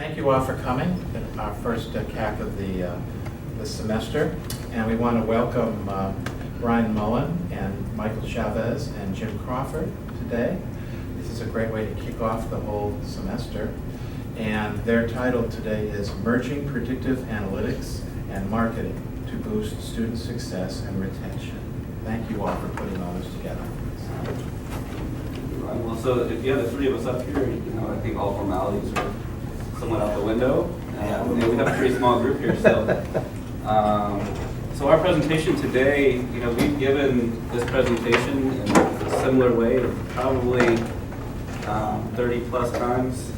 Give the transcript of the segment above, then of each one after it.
Thank you all for coming, our first CAC of the semester. And we want to welcome Brian Mullen and Michael Chavez and Jim Crawford today. This is a great way to kick off the whole semester. And their title today is Merging Predictive Analytics and Marketing to Boost Student Success and Retention. Thank you all for putting all this together. Well, so if you have the three of us up here, I think all formalities are somewhat out the window. We have a pretty small group here, so our presentation today, we've given this presentation in a similar way, probably 30 plus times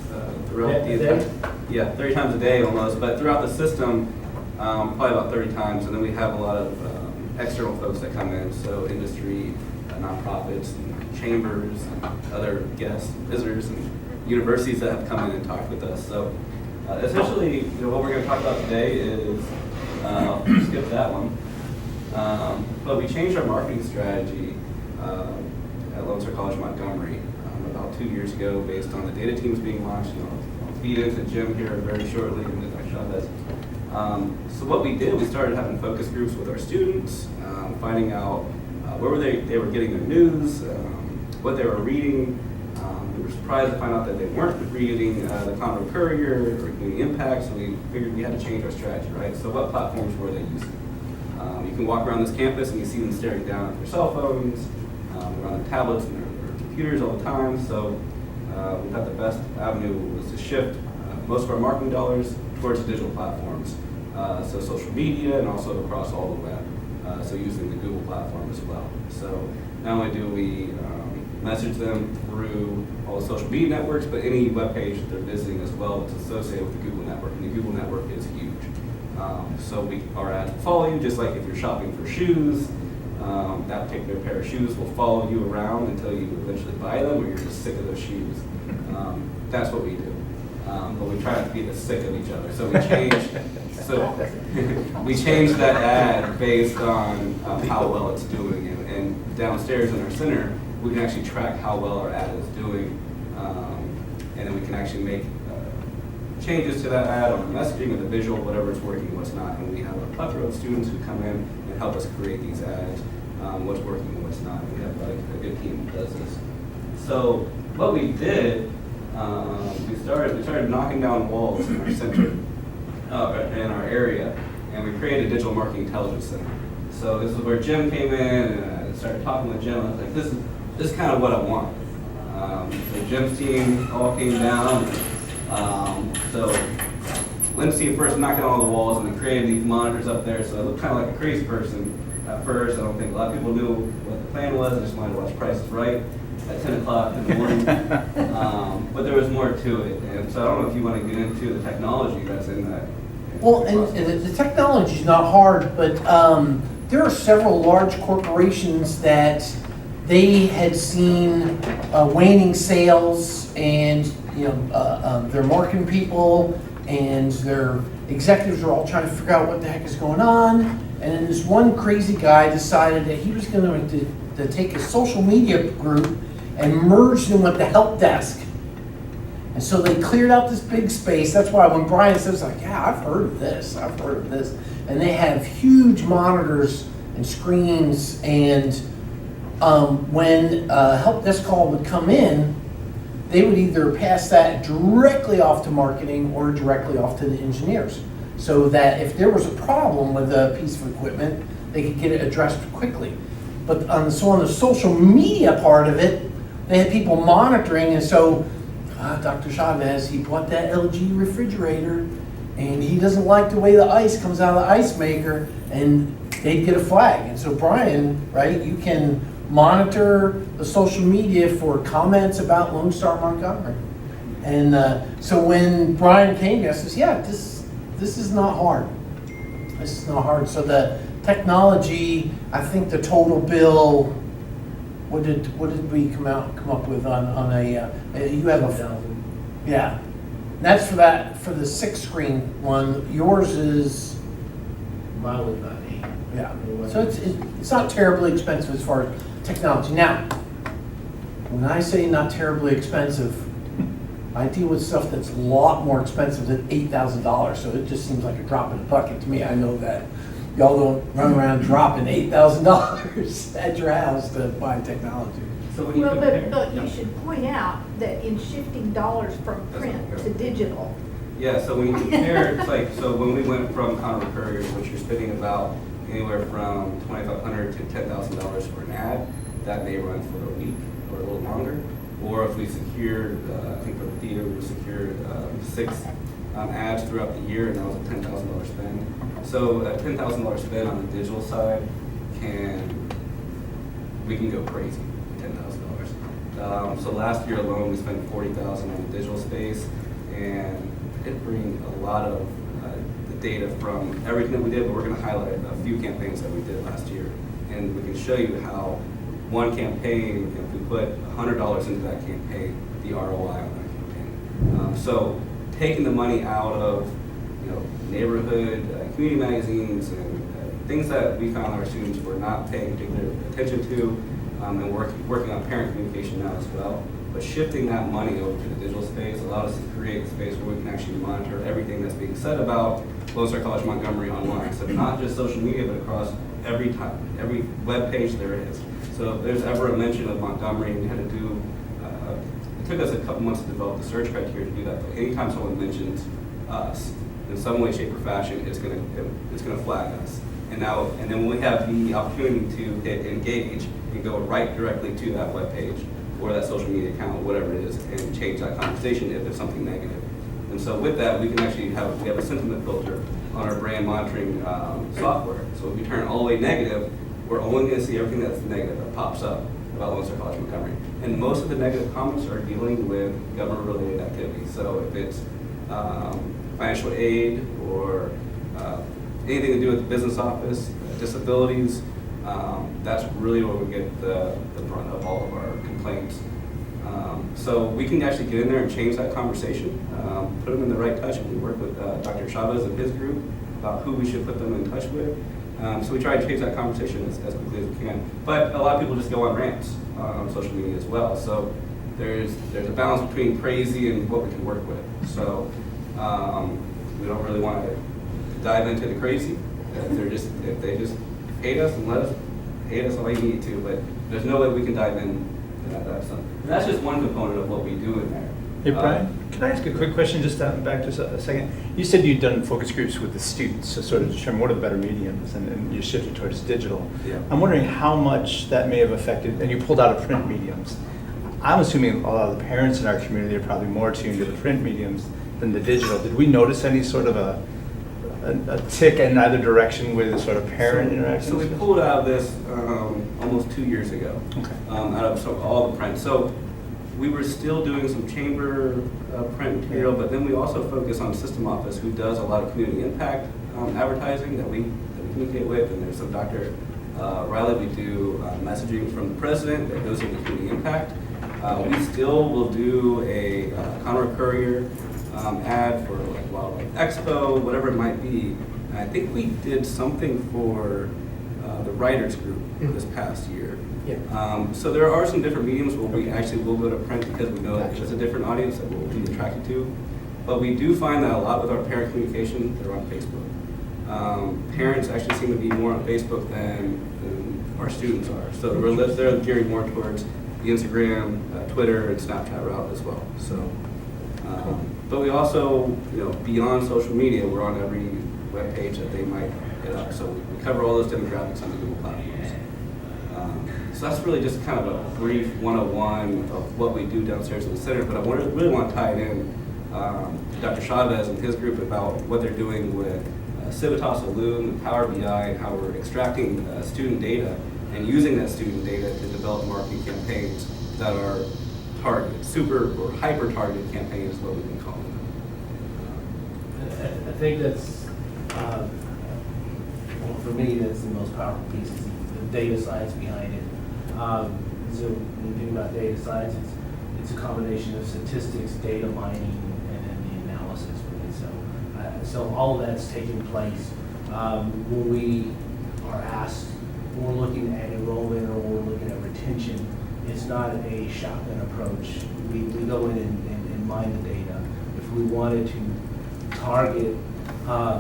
throughout the 30 times a day almost, but throughout the system, probably about 30 times, and then we have a lot of external folks that come in, so industry, nonprofits, and chambers, and other guests, visitors, and universities that have come in and talked with us. So essentially, what we're going to talk about today is, skip that one, but we changed our marketing strategy at Lone Star College Montgomery about 2 years ago based on the data teams being launched. I'll feed into Jim here very shortly and Dr. Chavez. So what we did, we started having focus groups with our students, finding out where they were getting their news, what they were reading. We were surprised to find out that they weren't reading the Conroe Courier or Community Impact, so we figured we had to change our strategy, right? So what platforms were they using? You can walk around this campus and you see them staring down at their cell phones, they're on their tablets and their computers all the time, so we thought the best avenue was to shift most of our marketing dollars towards digital platforms, so social media and also across all the web, so using the Google platform as well. So not only do we message them through all the social media networks, but any web page that they're visiting as well that's associated with the Google network, and the Google network is huge. So our ads will follow you, just like if you're shopping for shoes, that particular pair of shoes will follow you around until you eventually buy them, or you're just sick of those shoes. That's what we do. But we try not to be the sick of each other. So we changed that ad based on how well it's doing, and downstairs in our center, we can actually track how well our ad is doing, and then we can actually make changes to that ad on the messaging or the visual, whatever is working and what's not. And we have a plethora of students who come in and help us create these ads, what's working and what's not. And we have a good team that does this. So what we did, we started knocking down walls in our center, in our area, and we created a digital marketing intelligence center. So this is where Jim came in, and I started talking with Jim. I was like, this is kind of what I want. So Jim's team all came down. So Lindsay first knocked down all the walls and then created these monitors up there. So I looked kind of like a crazy person at first. I don't think a lot of people knew what the plan was. I just wanted to watch Price is Right at 10 o'clock in the morning. But there was more to it. And so I don't know if you want to get into the technology that's in that. Well, and the technology is not hard, but there are several large corporations that they had seen waning sales, and their marketing people and their executives are all trying to figure out what the heck is going on. And then this one crazy guy decided that he was going to take a social media group and merge them with the help desk. And so they cleared out this big space. That's why when Brian says, like, yeah, I've heard of this. And they have huge monitors and screens, and when a help desk call would come in, they would either pass that directly off to marketing or directly off to the engineers, so that if there was a problem with a piece of equipment, they could get it addressed quickly. But on the social media part of it, they had people monitoring, and so Dr. Chavez, he bought that LG refrigerator, and he doesn't like the way the ice comes out of the ice maker, and they'd get a flag. And so Brian, right, you can monitor the social media for comments about Lone Star Montgomery. And so when Brian came to us, he says, yeah, this is not hard. This is not hard. So the technology, I think the total bill, what did we come up with on a you have a yeah. And that's for the 6-screen one. Yours is Mine was about 8. yeah. So it's not terribly expensive as far as technology. Now, when I say not terribly expensive, I deal with stuff that's a lot more expensive than $8,000, so it just seems like a drop in the bucket to me. I know that y'all don't run around dropping $8,000 at your house to buy technology. So when you Well, compare. but Yeah. you should point out that in shifting dollars from print to digital, Yeah, so when you compare, it's like, so when we went from counter couriers, which you're spending about anywhere from $2,500 to $10,000 for an ad, that may run for a week or a little longer. Or if we secured, I think for the theater, we secured 6 ads throughout the year, and that was a $10,000 spend. So a $10,000 spend on the digital side we can go crazy, $10,000. So last year alone, we spent $40,000 on the digital space, and it brings a lot of the data from everything that we did, but we're going to highlight a few campaigns that we did last year. And we can show you how one campaign, if we put $100 into that campaign, the ROI on that campaign. So taking the money out of neighborhood community magazines and things that we found our students were not paying particular attention to, and working on parent communication now as well. But shifting that money over to the digital space allowed us to create a space where we can actually monitor everything that's being said about Lone Star College Montgomery online. So not just social media, but across every web page there is. So if there's ever a mention of Montgomery, and we had to do, it took us a couple months to develop the search criteria to do that. But anytime someone mentions us in some way, shape, or fashion, it's gonna flag us. And then when we have the opportunity to hit engage and go right directly to that web page or that social media account, whatever it is, and change that conversation if it's something negative. And so with that, we can actually we have a sentiment filter on our brand monitoring software. So if we turn it all the way negative, we're only going to see everything that's negative that pops up about Lone Star College Montgomery. And most of the negative comments are dealing with government-related activities. So if it's financial aid or anything to do with the business office, disabilities, that's really where we get the brunt of all of our complaints. So we can actually get in there and change that conversation, put them in the right touch, and we work with Dr. Chavez and his group about who we should put them in touch with. So we try to change that conversation as quickly as we can. But a lot of people just go on rants on social media as well. So there's a balance between crazy and what we can work with. So we don't really want to dive into the crazy. If they just hate us, and let us hate us all you need to. But there's no way we can dive in. That's just one component of what we do in there. Hey, Brian, can I ask a quick question, just back just a second? You said you'd done focus groups with the students to sort of determine what are the better mediums, and you shifted towards digital. Yeah. I'm wondering how much that may have affected, and you pulled out of print mediums. I'm assuming a lot of the parents in our community are probably more tuned to the print mediums than the digital. Did we notice any sort of a tick in either direction with sort of parent interactions? So we pulled out of this almost 2 years ago, Okay. out of all the print. So we were still doing some chamber print material, but then we also focus on System Office, who does a lot of community impact advertising that we communicate with, and there's some Dr. Riley. We do messaging from the president that goes into community impact. We still will do a Conroe Courier ad for like Wildlife Expo, whatever it might be. And I think we did something for the writers group this past year. Yeah. So there are some different mediums where we actually will go to print because we know that there's a different audience that we'll be attracted to. But we do find that a lot with our parent communication, they're on Facebook. Parents actually seem to be more on Facebook than our students are. So they're gearing more towards the Instagram, Twitter, and Snapchat route as well. So, but we also, beyond social media, we're on every web page that they might hit up. So we cover all those demographics on the Google platforms. So that's really just kind of a brief 101 of what we do downstairs in the center. But I really want to tie it in Dr. Chavez and his group about what they're doing with Civitas, Loom, and Power BI, and how we're extracting student data and using that student data to develop marketing campaigns that are targeted, super or hyper-targeted campaigns is what we've been calling them. I think that's, well, for me, that's the most powerful piece, is the data science behind it. So when you think about data science, it's a combination of statistics, data mining, and then the analysis with it. So all of that's taking place. When we are asked, when we're looking at enrollment or when we're looking at retention, it's not a shotgun approach. We go in and mine the data, if we wanted to target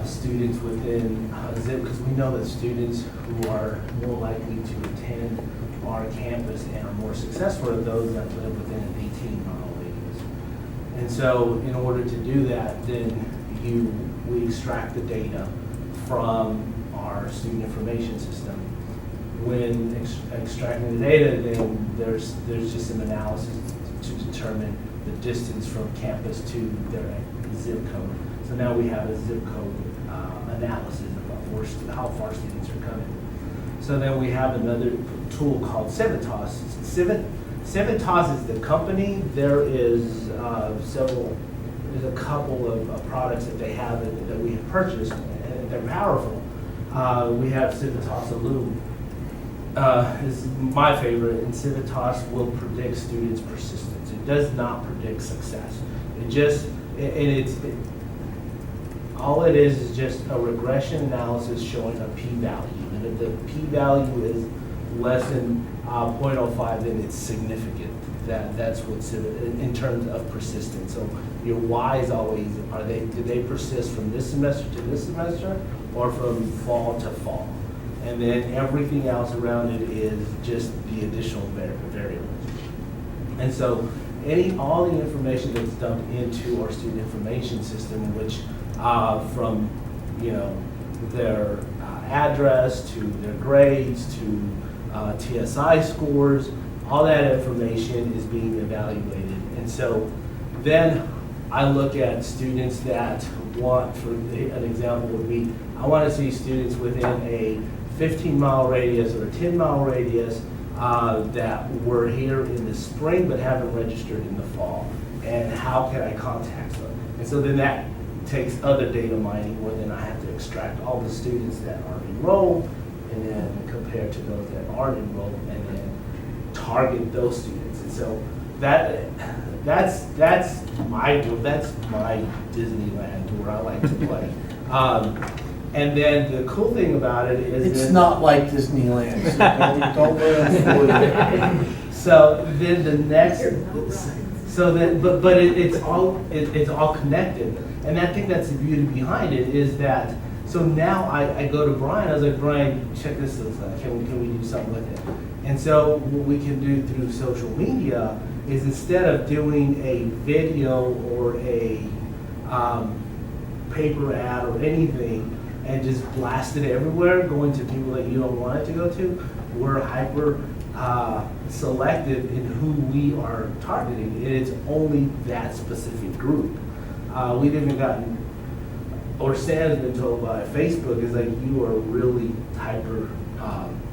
students within zip, because we know that students who are more likely to attend our campus and are more successful are those that live within an 18-mile radius. And so in order to do that, then we extract the data from our student information system. When extracting the data, then there's just some analysis to determine the distance from campus to their zip code. So now we have a zip code analysis of how far students are coming. So then we have another tool called Civitas. Civitas is the company. There is there's a couple of products that they have that we have purchased, and they're powerful. We have Civitas Illum. Is my favorite, and Civitas will predict students' persistence. It does not predict success. All it is just a regression analysis showing a p-value. And if the p-value is less than 0.05, then it's significant. That's what's in terms of persistence. So your Y's always, did they persist from this semester to this semester, or from fall to fall? And then everything else around it is just the additional variables. And so all the information that's dumped into our student information system, which from their address to their grades to TSI scores, all that information is being evaluated. And so then I look at students that want, for an example would be, I want to see students within a 15-mile radius or a 10-mile radius that were here in the spring but haven't registered in the fall. And how can I contact them? And so then that takes other data mining, where then I have to extract all the students that are enrolled and then compare to those that aren't enrolled and then target those students. And so that's my Disneyland where I like to play. And then the cool thing about it is It's not like Disneyland, so don't let them fool you. So then the next, so then, but it's all connected. And I think that's the beauty behind it, is that, so now I go to Brian, I was like, Brian, check this out, can we do something with it? And so what we can do through social media is, instead of doing a video or a paper ad or anything and just blast it everywhere, going to people that you don't want it to go to, we're hyper selective in who we are targeting. And it's only that specific group. We've even gotten, or Sam's been told by Facebook, is like, you are really hyper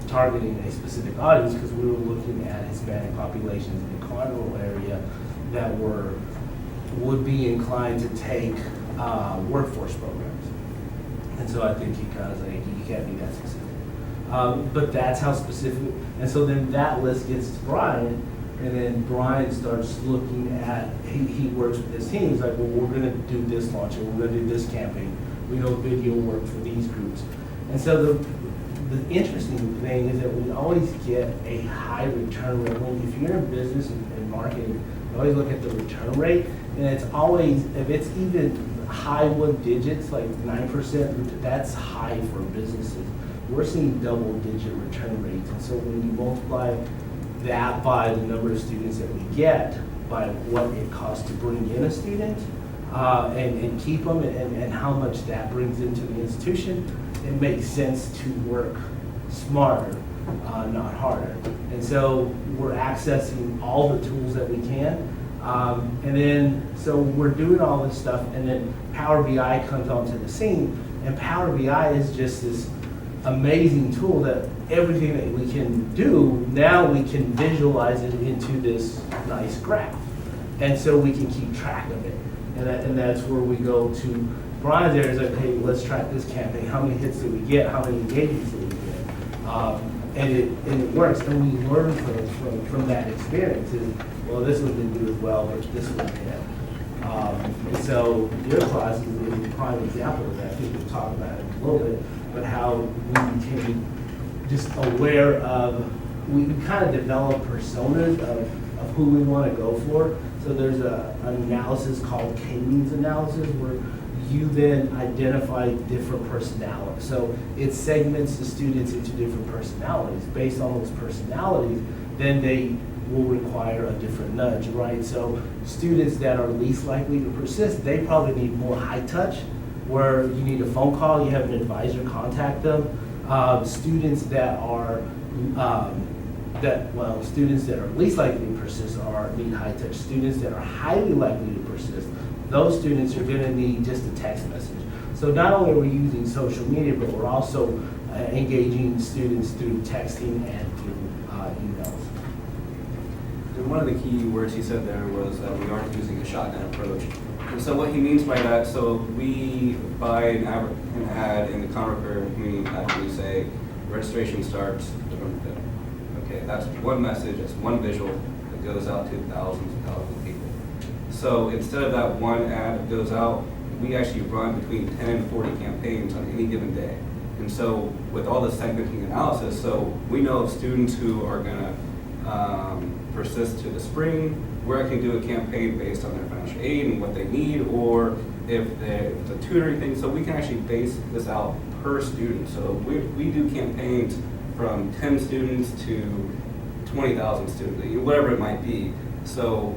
targeting a specific audience, because we were looking at Hispanic populations in the Conroe area that would be inclined to take workforce programs. And so I think he kind of like, you can't be that specific. But that's how specific, and so then that list gets to Brian, and then Brian starts looking at, he works with his team. He's like, well, we're gonna do this launch, and we're gonna do this campaign. We know video work for these groups. And so the interesting thing is that we always get a high return rate. If you're in business and marketing, you always look at the return rate, and it's always, if it's even high one digits, like 9%, that's high for businesses. We're seeing double-digit return rates. And so when you multiply that by the number of students that we get, by what it costs to bring in a student and keep them, and how much that brings into the institution, it makes sense to work smarter, not harder. And so we're accessing all the tools that we can. And then, so we're doing all this stuff, and then Power BI comes onto the scene, and Power BI is just this amazing tool that everything that we can do, now we can visualize it into this nice graph. And so we can keep track of it. And that's where we go to Brian's area, is like, hey, let's track this campaign. How many hits did we get? How many engagements did we get? And it works, and we learn from that experience. Is, well, this one didn't do as well, or this one did. And so your class is a prime example of that. I think we'll talk about it a little bit, but how we became just aware of, we kind of develop personas of who we want to go for. So there's an analysis called K-means analysis where you then identify different personalities. So it segments the students into different personalities. Based on those personalities, then they will require a different nudge, right? So students that are least likely to persist, they probably need more high touch, where you need a phone call, you have an advisor contact them. Students that are students that are least likely to persist need high touch. Students that are highly likely to persist, those students are going to need just a text message. So not only are we using social media, but we're also engaging students through texting and through emails. And one of the key words he said there was that we aren't using a shotgun approach. And so what he means by that, so we buy an ad in the Concord community pack, we say registration starts November 5th. Okay, that's one message, that's one visual that goes out to thousands and thousands of people. So instead of that one ad that goes out, we actually run between 10 and 40 campaigns on any given day. And so with all the segmenting analysis, so we know of students who are gonna persist to the spring, we're actually do a campaign based on their financial aid and what they need, or if it's a tutoring thing, so we can actually base this out per student. So we do campaigns from 10 students to 20,000 students, whatever it might be. So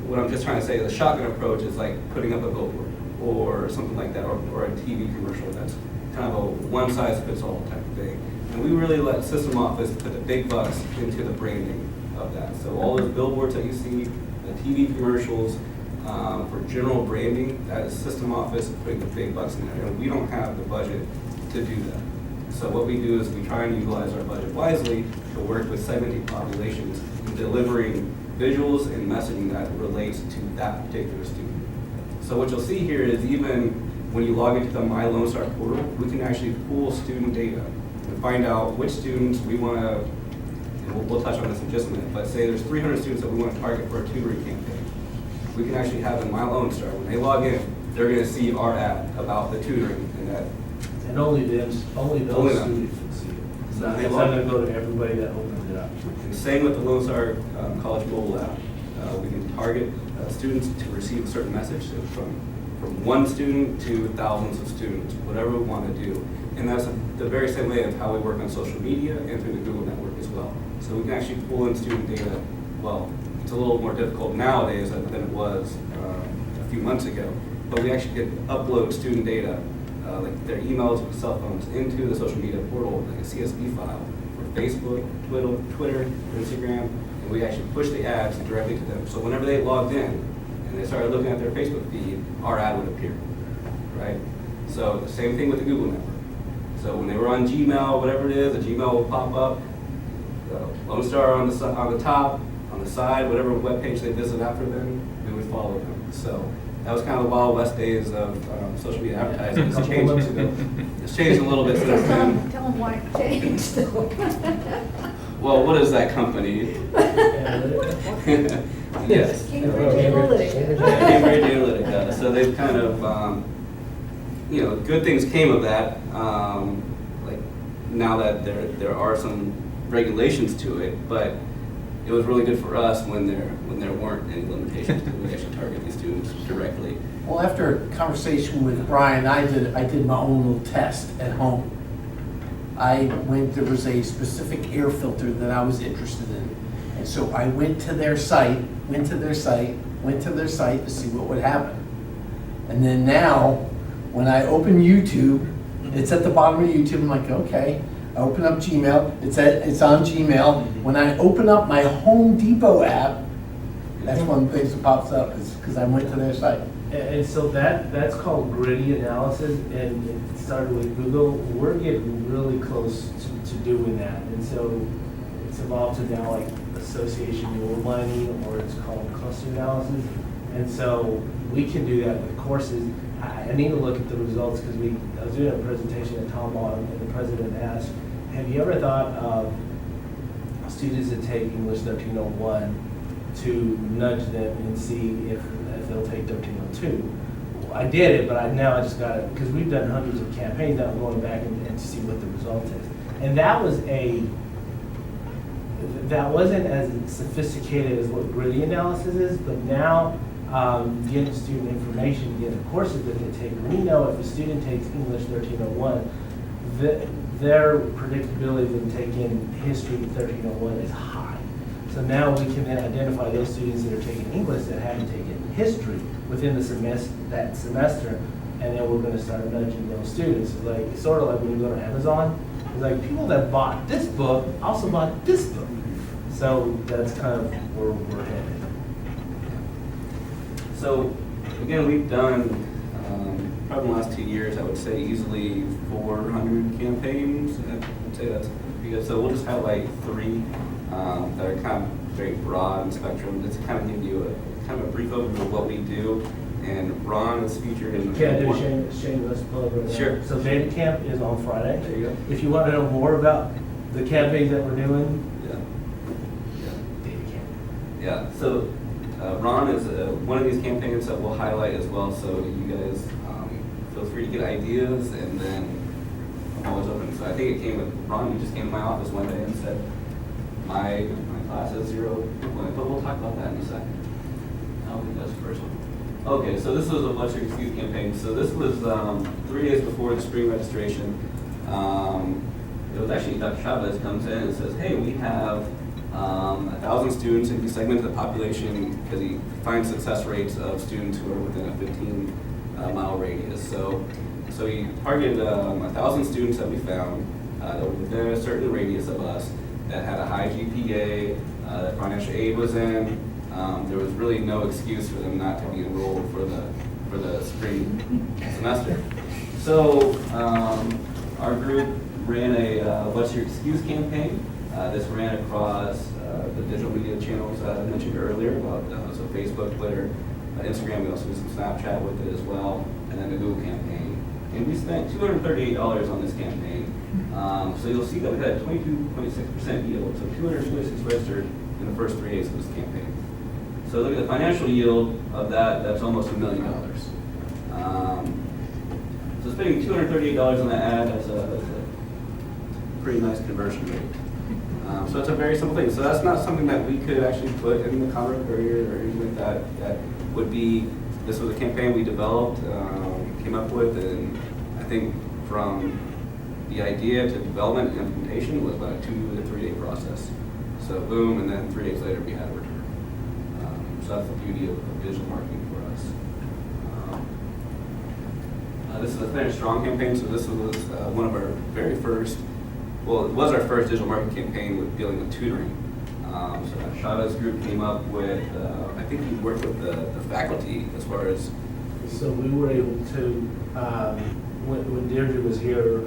what I'm just trying to say is the shotgun approach is like putting up a billboard or something like that, or a TV commercial that's kind of a one-size-fits-all type of thing. And we really let system office put the big bucks into the branding of that. So all those billboards that you see, the TV commercials, for general branding, that is system office putting the big bucks in there. And we don't have the budget to do that. So what we do is we try and utilize our budget wisely to work with segmenting populations and delivering visuals and messaging that relates to that particular student. So what you'll see here is even when you log into the My Lone Star portal, we can actually pull student data and find out which students we want to, and we'll touch on this in just a minute, but say there's 300 students that we want to target for a tutoring campaign. We can actually have in My Lone Star, when they log in, they're going to see our ad about the tutoring and that. And only those students can see it. It's not going to go to everybody that opens it up. And same with the Lone Star College mobile app. We can target students to receive a certain message, so from one student to thousands of students, whatever we want to do. And that's the very same way of how we work on social media and through the Google network as well. So we can actually pull in student data. Well, it's a little more difficult nowadays than it was a few months ago, but we actually could upload student data, like their emails or cell phones, into the social media portal, like a CSV file for Facebook, Twitter, Instagram, and we actually push the ads directly to them. So whenever they logged in and they started looking at their Facebook feed, our ad would appear, right? So the same thing with the Google network. So when they were on Gmail, whatever it is, a Gmail will pop up, Lone Star on the top, on the side, whatever webpage they visit after them, we would follow them. So that was kind of the Wild West days of social media advertising. It's changed a little bit since then. Tell them why it changed. Well, what is that company? Yes. Cambridge Analytica. Cambridge Analytica. So they've kind of, good things came of that. Like now that there are some regulations to it, but it was really good for us when there weren't any limitations, because we actually target these students directly. Well, after a conversation with Brian, I did my own little test at home. There was a specific air filter that I was interested in. And so I went to their site to see what would happen. And then now, when I open YouTube, it's at the bottom of YouTube, I'm like, okay. I open up Gmail, it's on Gmail. When I open up my Home Depot app, that's one of the things that pops up, is because I went to their site. And so that's called gritty analysis, and it started with Google. We're getting really close to doing that, and so it's evolved to now like association rule mining, or it's called cluster analysis. And so we can do that with courses. I need to look at the results, because I was doing a presentation at Tom Bottom, and the president asked, have you ever thought of students that take English 1301 to nudge them and see if they'll take 1302? I did it, but now I just got it, because we've done hundreds of campaigns now, going back and to see what the result is. And that was that wasn't as sophisticated as what gritty analysis is, but now, getting student information, getting the courses that they take, we know if a student takes English 1301, their predictability of them taking history 1301 is high. So now we can then identify those students that are taking English that haven't taken history within that semester, and then we're gonna start nudging those students. It's like, it's sort of like when you go to Amazon, it's like people that bought this book also bought this book. So that's kind of where we're headed. So, again, we've done, probably in the last 2 years, I would say easily 400 campaigns. I'd say that's pretty good. So we'll just highlight 3 that are kind of very broad in spectrum, just to kind of give you a kind of a brief overview of what we do. And Ron is featured in the... Can I do a shameless plug right now? Sure. So Data Camp is on Friday. There you go. If you want to know more about the campaigns that we're doing, Yeah. Data Camp. Yeah, so Ron is one of these campaigns that we'll highlight as well, so you guys feel free to get ideas, and then I'm always open. So I think it came with Ron, you just came to my office one day and said, my class has 0, but we'll talk about that in a second. I don't think that's the first one. Okay, so this was a What's Your Excuse campaign. So this was 3 days before the spring registration. It was actually Dr. Chavez comes in and says, hey, we have 1,000 students, and he segmented the population because he finds success rates of students who are within a 15-mile radius. So he targeted 1,000 students that we found that were within a certain radius of us, that had a high GPA, that financial aid was in. There was really no excuse for them not to be enrolled for the spring semester. So our group ran a What's Your Excuse campaign. This ran across the digital media channels I mentioned earlier, about so Facebook, Twitter, Instagram. We also did some Snapchat with it as well, and then the Google campaign. And we spent $238 on this campaign. So you'll see that we had a 22.6% yield. So 226 registered in the first 3 days of this campaign. So look at the financial yield of that. That's almost $1 million. So spending $238 on that ad, that's a pretty nice conversion rate. So it's a very simple thing. So that's not something that we could actually put in the Conroe Courier or anything like that. That would be, this was a campaign we developed, came up with, and I think from the idea to development and implementation was about a 2 to 3 day process. So boom, and then 3 days later we had a return. So that's the beauty of digital marketing for us. This is a Finish Strong campaign, so this was one of our very first, well, it was our first digital marketing campaign with dealing with tutoring. So that Chavez group came up with, I think we worked with the faculty as far as... So we were able to, when Deirdre was here,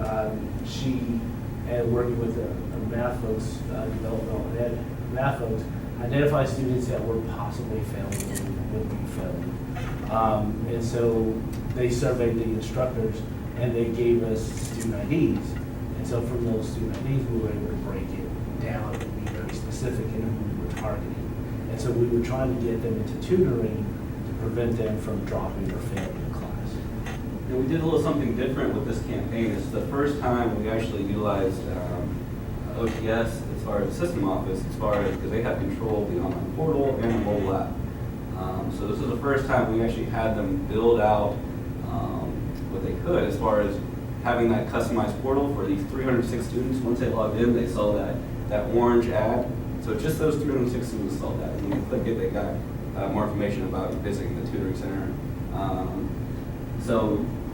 she, and working with the math folks, developmental ed math folks, identify students that were possibly failing would be failing. And so they surveyed the instructors, and they gave us student IDs. And so from those student IDs, we were able to break it down and be very specific in who we were targeting. And so we were trying to get them into tutoring to prevent them from dropping or failing in class. And we did a little something different with this campaign. It's the first time we actually utilized OTS as far as the system office, as far as, because they have control of the online portal and the mobile app. So this is the first time we actually had them build out what they could as far as having that customized portal for these 306 students. Once they logged in, they saw that orange ad. So just those 306 students saw that. And when you click it, they got more information about visiting the tutoring center.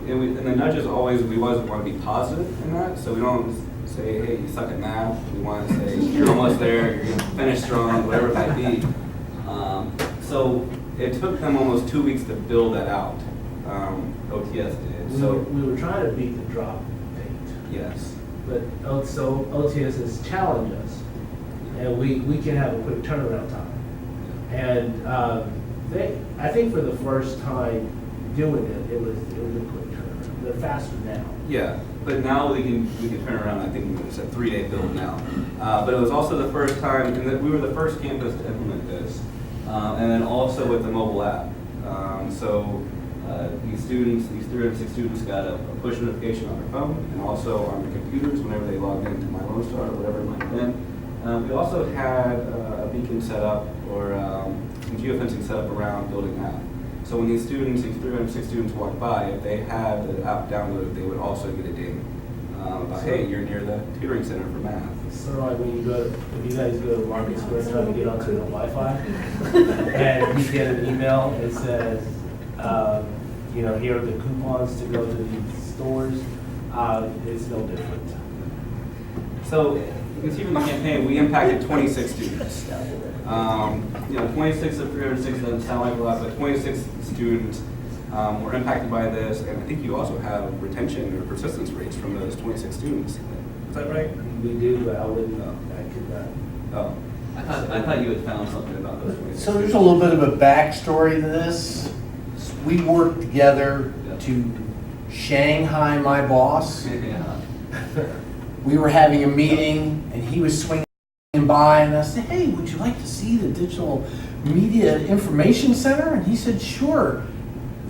And the nudges always, we always want to be positive in that. So we don't say, hey, you suck at math. We want to say, you're almost there, you're going to finish strong, whatever it might be. So it took them almost 2 weeks to build that out. OTS did. We were trying to beat the drop date. Yes. But so OTS has challenged us, and we can have a quick turnaround time. And I think for the first time doing it, it was a quick turnaround. They're faster now. Yeah, but now we can turn around. I think it's a 3-day build now. But it was also the first time, and we were the first campus to implement this, and then also with the mobile app. These students, these 306 students, got a push notification on their phone and also on their computers whenever they logged into My Lone Star or whatever it might have been. We also had a beacon set up, or some geofencing set up around building app. So when these students, these 306 students walk by, if they had the app downloaded, they would also get a ding about, hey, you're near the tutoring center for math. Sort of like when you go, if you guys go to Market Square trying to get onto the Wi-Fi, and you get an email, it says, here are the coupons to go to these stores, it's no different. So you can see from the campaign, we impacted 26 students. 26 of 306 doesn't sound like a lot, but 26 students were impacted by this, and I think you also have retention or persistence rates from those 26 students. Is that right? We do, but I wouldn't, I could not. Oh, I thought you had found something about those 26. So there's a little bit of a backstory to this. We worked together to Shanghai my boss. Yeah. We were having a meeting and he was swinging by and I said, hey, would you like to see the Digital Media Information Center? And he said, sure.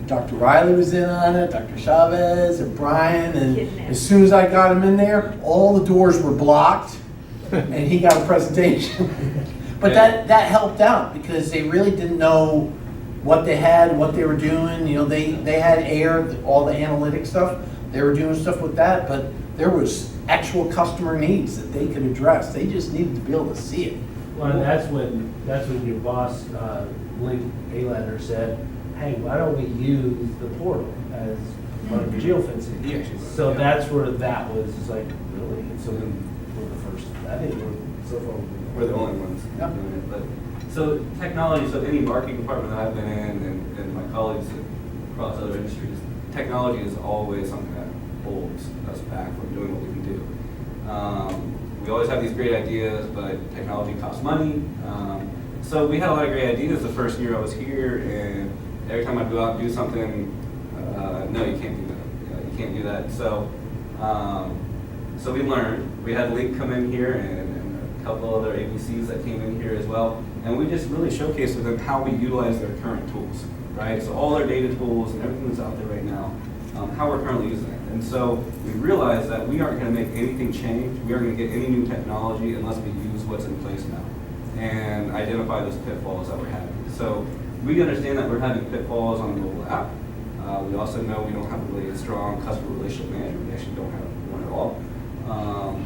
Dr. Riley was in on it, Dr. Chavez and Brian, and as soon as I got him in there, all the doors were blocked and he got a presentation. But that helped out because they really didn't know what they had, what they were doing. They had AIR, all the analytic stuff. They were doing stuff with that, but there was actual customer needs that they could address. They just needed to be able to see it. Well, and that's when your boss, Link Alander, said, hey, why don't we use the portal as part of geofencing? He actually- So that's where that was, it's like, really? And so we're the first, I think so far. We're the only ones Yep. doing it. But so technology, so any marketing department that I've been in, and my colleagues across other industries, technology is always something that holds us back from doing what we can do. We always have these great ideas, but technology costs money. So we had a lot of great ideas the first year I was here, and every time I'd go out and do something, no, you can't do that. You can't do that. So we learned. We had Link come in here and a couple other ABCs that came in here as well, and we just really showcased to them how we utilize their current tools, right? So all their data tools and everything that's out there right now, how we're currently using it. And so we realized that we aren't going to make anything change. We aren't going to get any new technology unless we use what's in place now and identify those pitfalls that we're having. So we understand that we're having pitfalls on the mobile app. We also know we don't have a really strong customer relationship management. We actually don't have one at all.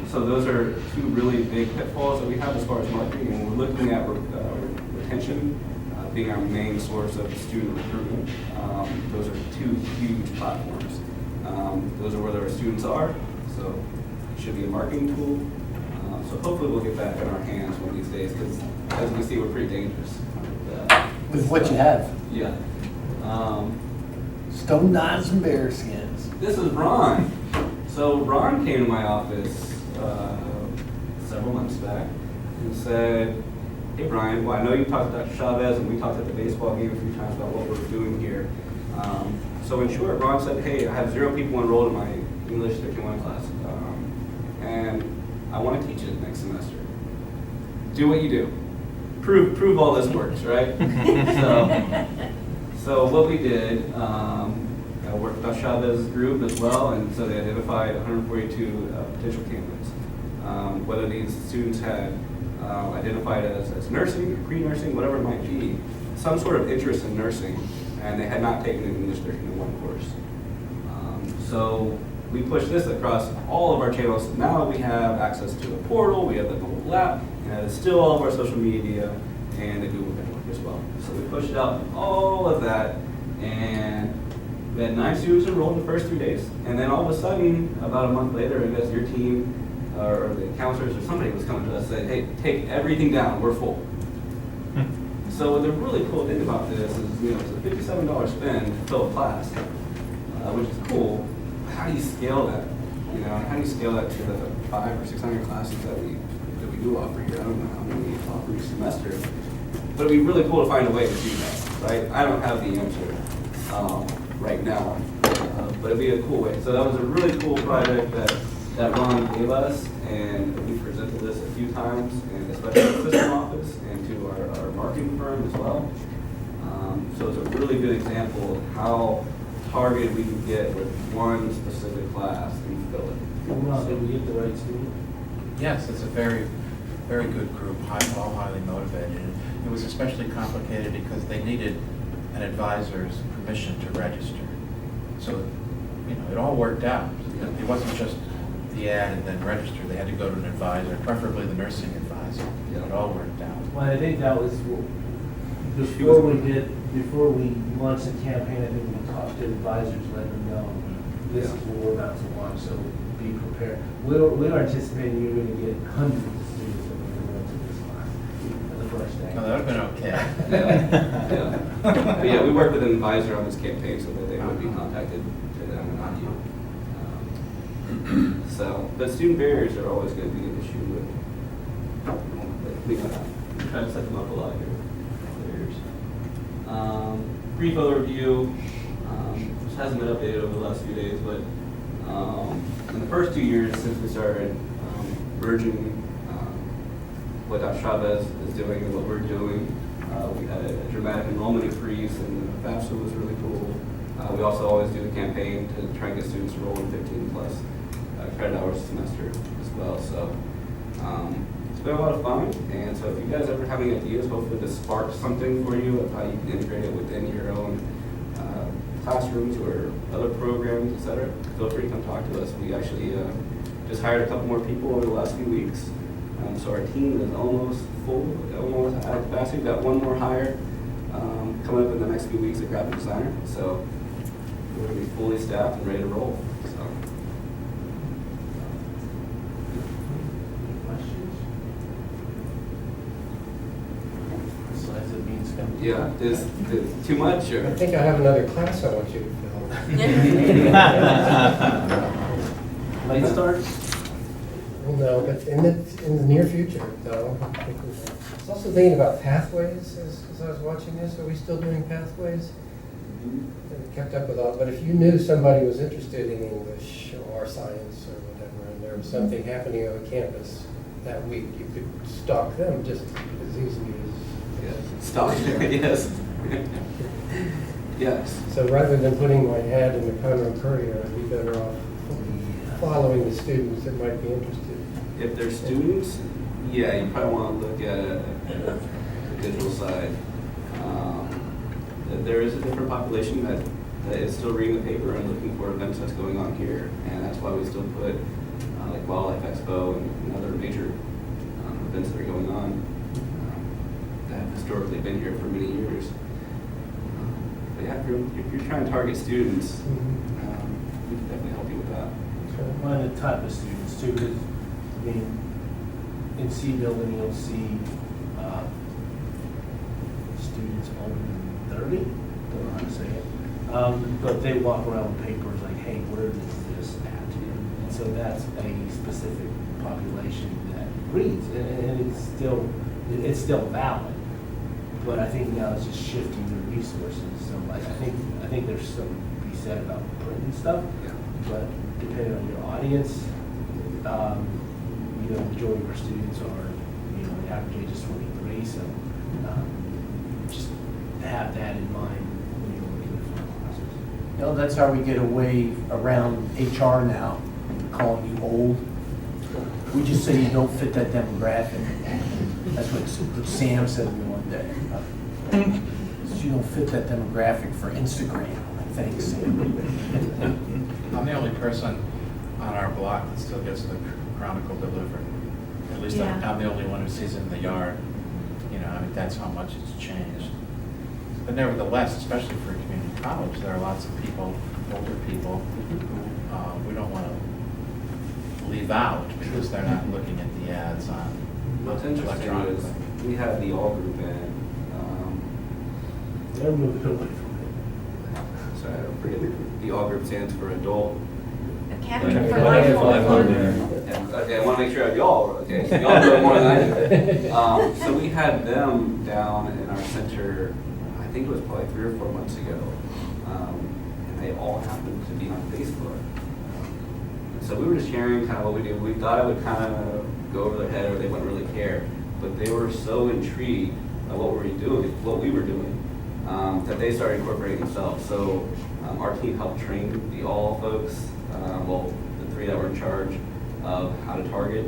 So those are two really big pitfalls that we have as far as marketing, and we're looking at retention being our main source of student recruitment. Those are two huge platforms. Those are where our students are, so it should be a marketing tool. So hopefully we'll get that in our hands one of these days, because as you can see, we're pretty dangerous. With what you have. Yeah. Stone knives and bear skins. This is Ron. So Ron came to my office several months back and said, hey Brian, well I know you talked to Dr. Chavez and we talked at the baseball game a few times about what we're doing here. So in short, Ron said, hey, I have 0 people enrolled in my English 51 class, and I want to teach it next semester. Do what you do. Prove all this works, right? So what we did, I worked with Dr. Chavez's group as well, and so they identified 142 potential candidates. Whether these students had identified as nursing, pre-nursing, whatever it might be, some sort of interest in nursing, and they had not taken an English 301 course. So we pushed this across all of our channels. Now we have access to the portal, we have the mobile app, and it's still all of our social media and the Google network as well. So we pushed out all of that, and we had 9 students enrolled in the first 3 days. And then all of a sudden, about a month later, I guess your team or the counselors or somebody was coming to us and said, hey, take everything down, we're full. So the really cool thing about this is, it's a $57 spend to fill a class, which is cool. How do you scale that? How do you scale that to the 500 or 600 classes that we do offer here? I don't know how many we offer each semester, but it'd be really cool to find a way to do that, right? I don't have the answer right now, but it'd be a cool way. So that was a really cool project that Ron gave us, and we presented this a few times, and especially to the system office and to our marketing firm as well. So it's a really good example of how targeted we can get with one specific class and fill it. Did we get the right student? Yes, it's a very very good group, all highly motivated. And it was especially complicated because they needed an advisor's permission to register. So, it all worked out. It wasn't just the ad and then register. They had to go to an advisor, preferably the nursing advisor. It all worked out. Well, I think that was, before we launched the campaign, I think we talked to advisors, let them know, this is what we're about to launch, so be prepared. We were anticipating you were gonna get hundreds of students that were gonna go to this class the first day. No, that would have been okay. Yeah. But yeah, we worked with an advisor on this campaign so that they would be contacted to them and not you. So, but student barriers are always going to be an issue with, we know that. We try to set them up a lot here. Barriers. Brief overview, which hasn't been updated over the last few days, but in the first 2 years since we started merging what Chavez is doing and what we're doing, we had a dramatic enrollment increase, and the FAFSA was really cool. We also always do the campaign to try and get students enrolled in 15 plus credit hours a semester as well. So it's been a lot of fun. And so if you guys ever have any ideas, hopefully this sparks something for you of how you can integrate it within your own classrooms or other programs, etc. Feel free to come talk to us. We actually just hired a couple more people over the last few weeks. So our team is almost full, almost at capacity. We've got one more hire coming up in the next few weeks, a graphic designer. So we're going to be fully staffed and ready to roll. So. Any questions? Slides of beans come. Yeah, is too much or? I think I have another class I want you to fill. Late start? Well, no, but in the near future, though. I was also thinking about pathways as I was watching this. Are we still doing pathways? I kept up with all, but if you knew somebody was interested in English or science or whatever, and there was something happening on campus that week, you could stalk them just as easily as. Stop. Yes. Yes. So rather than putting my ad in the Conroe Courier, I'd be better off following the students that might be interested. If they're students, yeah, you probably want to look at the digital side. There is a different population that is still reading the paper and looking for events that's going on here, and that's why we still put like Wildlife Expo and other major events that are going on that have historically been here for many years. But yeah, if you're trying to target students, we can definitely help you with that. One of the type of students too, because in C building you'll see students older than 30. Don't know how to say it, but they walk around with papers like, "Hey, where is this at?" And so that's a specific population that reads, and it's still valid. But I think now it's just shifting the resources. So like I think there's something to be said about printing stuff. Yeah. But depending on your audience, the majority of our students are, the average age is 23, so just have that in mind when you're looking at film classes. That's how we get away around HR now, calling you old. We just say you don't fit that demographic. That's what Sam said to me one day. You don't fit that demographic for Instagram. Thanks, Sam. I'm the only person on our block that still gets the Chronicle delivered. At least Yeah. I'm the only one who sees it in the yard. That's how much it's changed. But nevertheless, especially for community college, there are lots of people, older people, who we don't want to leave out because they're not looking at the ads on What's interesting is we have the all group in. They're moving away from it. Sorry, I don't forget. The all group stands for adult. Academy for Okay, Lifelong and, okay, I want to make sure I have y'all. Okay, so y'all know more than I do. So we had them down in our center. I think it was probably 3 or 4 months ago, and they all happened to be on Facebook. So we were just sharing kind of what we do. We thought it would kind of go over their head or they wouldn't really care, but they were so intrigued by what we were doing, that they started incorporating themselves. So our team helped train the all folks, the 3 that were in charge of how to target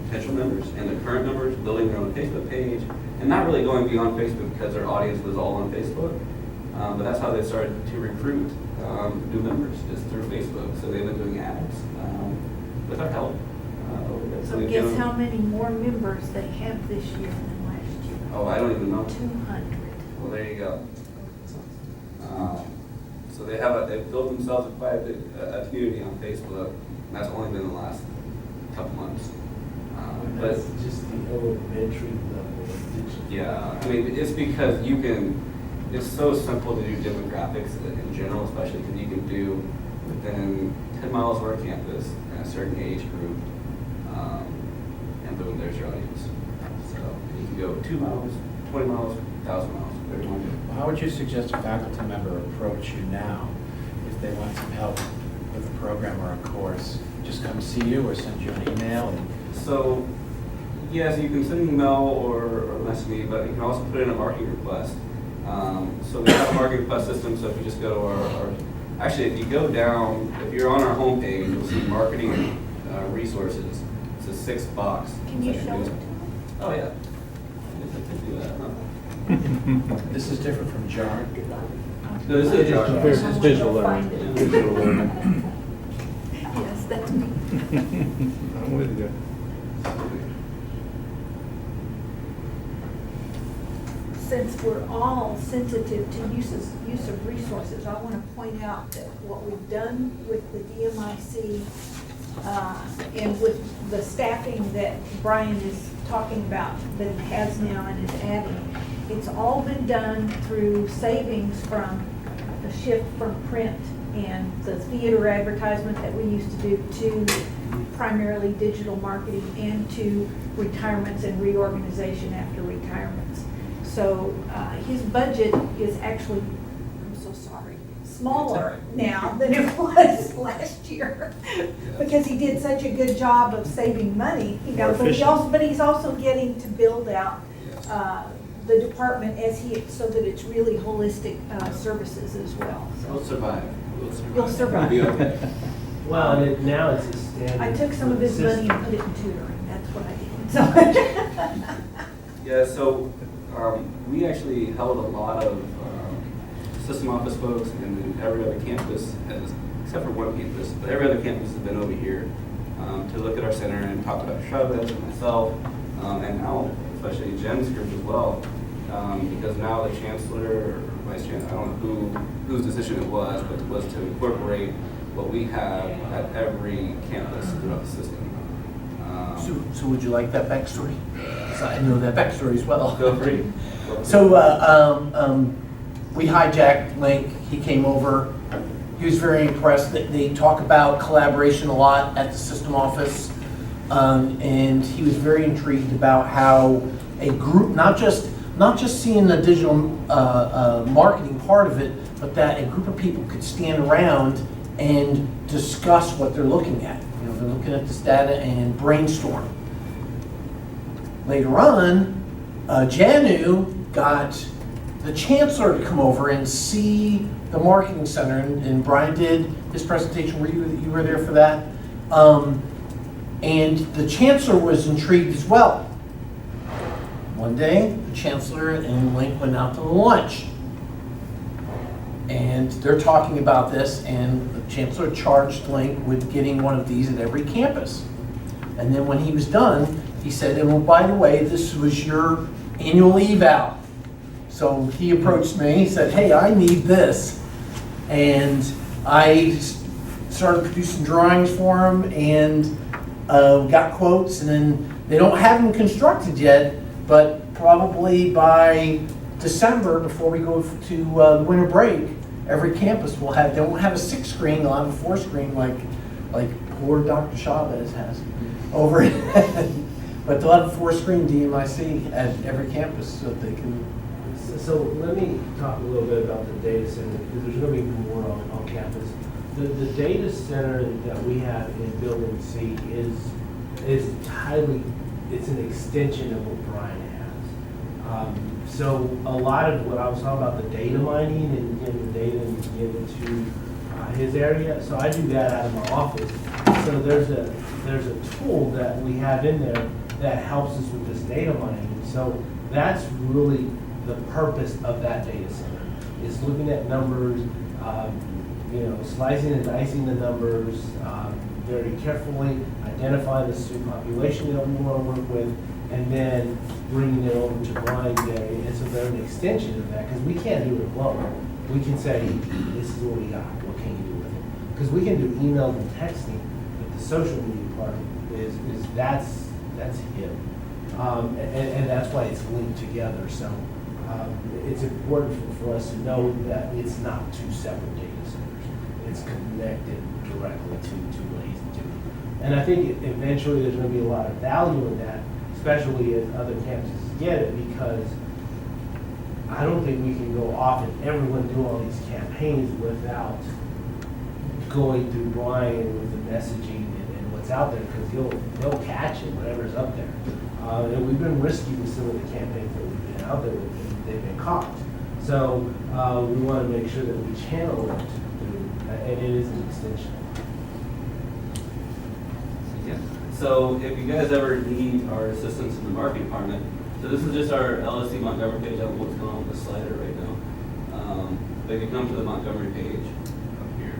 potential members and the current members, building their own Facebook page, and not really going beyond Facebook because their audience was all on Facebook. But that's how they started to recruit new members, is through Facebook. So they've been doing ads with our help. So we've guess given- how many more members they have this year than last year? Oh, I don't even know. 200. Well, there you go. So they've built themselves quite a community on Facebook. And that's only been the last couple months. But That's just the elementary level of digital. yeah, I mean, it's because it's so simple to do demographics in general, especially because you can do within 10 miles of our campus and a certain age group, and boom, there's your audience. So you can go 2 miles, 20 miles, 1,000 miles, whatever you want to do. How would you suggest a faculty member approach you now if they want some help with a program or a course? Just come see you or send you an email? So, yes, you can send an email or message me, but you can also put in a marketing request. So we have a marketing request system, so if you just go to our actually, if you go down, if you're on our homepage, you'll see marketing resources. It's a 6 box. Can you So show it to do- me? Oh, yeah. I can do that, huh? This is different from JAR. No, this is It's very- it's visual learning. Find it. Visual learning. Yes, that's me. I'm with you. Since we're all sensitive to use of resources, I want to point out that what we've done with the DMIC and with the staffing that Brian is talking about, that it has now and is adding, it's all been done through savings from the shift from print and the theater advertisement that we used to do to primarily digital marketing and to retirements and reorganization after retirements. So his budget is actually, I'm so sorry, smaller now than it was last year. Because he did such a good job of saving money, you know, More but efficient. he's also getting to build out the department so that it's really holistic services as well. We'll survive. We'll survive. We'll be okay. Well, and now it's a standard. I took some of his money and put it in tutoring, that's what I did. So Yeah, so we actually held a lot of system office folks and then every other campus, except for one campus, but every other campus has been over here to look at our center and talk about Chavez and myself, and now especially Jen's group as well, because now the chancellor or vice chancellor, I don't know whose decision it was, but it was to incorporate what we have at every campus throughout the system. So would you like that backstory? So I know that backstory as well. Feel free. So we hijacked Link. He came over. He was very impressed. They talk about collaboration a lot at the system office, and he was very intrigued about how a group, not just seeing the digital marketing part of it, but that a group of people could stand around and discuss what they're looking at. You know, they're looking at this data and brainstorm. Later on, Janu got the chancellor to come over and see the marketing center, and Brian did his presentation. You were there for that? And the chancellor was intrigued as well. One day, the chancellor and Link went out to lunch. And they're talking about this, and the chancellor charged Link with getting one of these at every campus. And then when he was done, he said, and well, by the way, this was your annual eval. So he approached me, he said, hey, I need this. And I started producing drawings for him and got quotes, and then they don't have them constructed yet, but probably by December, before we go to winter break, every campus will have, they won't have a 6-screen, they'll have a 4-screen like poor Dr. Chavez has over it. But they'll have a 4-screen DMIC at every campus so that they can. So let me talk a little bit about the data center, because there's going to be more on campus. The data center that we have in Building C is highly, it's an extension of what Brian has. So a lot of what I was talking about, the data mining and the data you give it to his area, so I do that out of my office. So there's a tool that we have in there that helps us with this data mining. So that's really the purpose of that data center, is looking at numbers, slicing and dicing the numbers, very carefully identifying the student population that we want to work with, and then bringing it over to Brian's area. And so they're an extension of that, because we can't do it alone. We can say, this is what we got, what can you do with it? Because we can do email and texting, but the social media part is that's him. And that's why it's linked together. So it's important for us to know that it's not two separate data centers. It's connected directly to Lazy Two. And I think eventually there's going to be a lot of value in that, especially as other campuses get it, because I don't think we can go off and everyone do all these campaigns without going through Brian with the messaging and what's out there, because he'll catch it, whatever's up there. And we've been risky with some of the campaigns that we've been out there with, and they've been caught. So we want to make sure that we channel it through, and it is an extension. Yeah. So if you guys ever need our assistance in the marketing department, so this is just our LSC Montgomery page. I don't know what's going on with the slider right now. But if you come to the Montgomery page up here,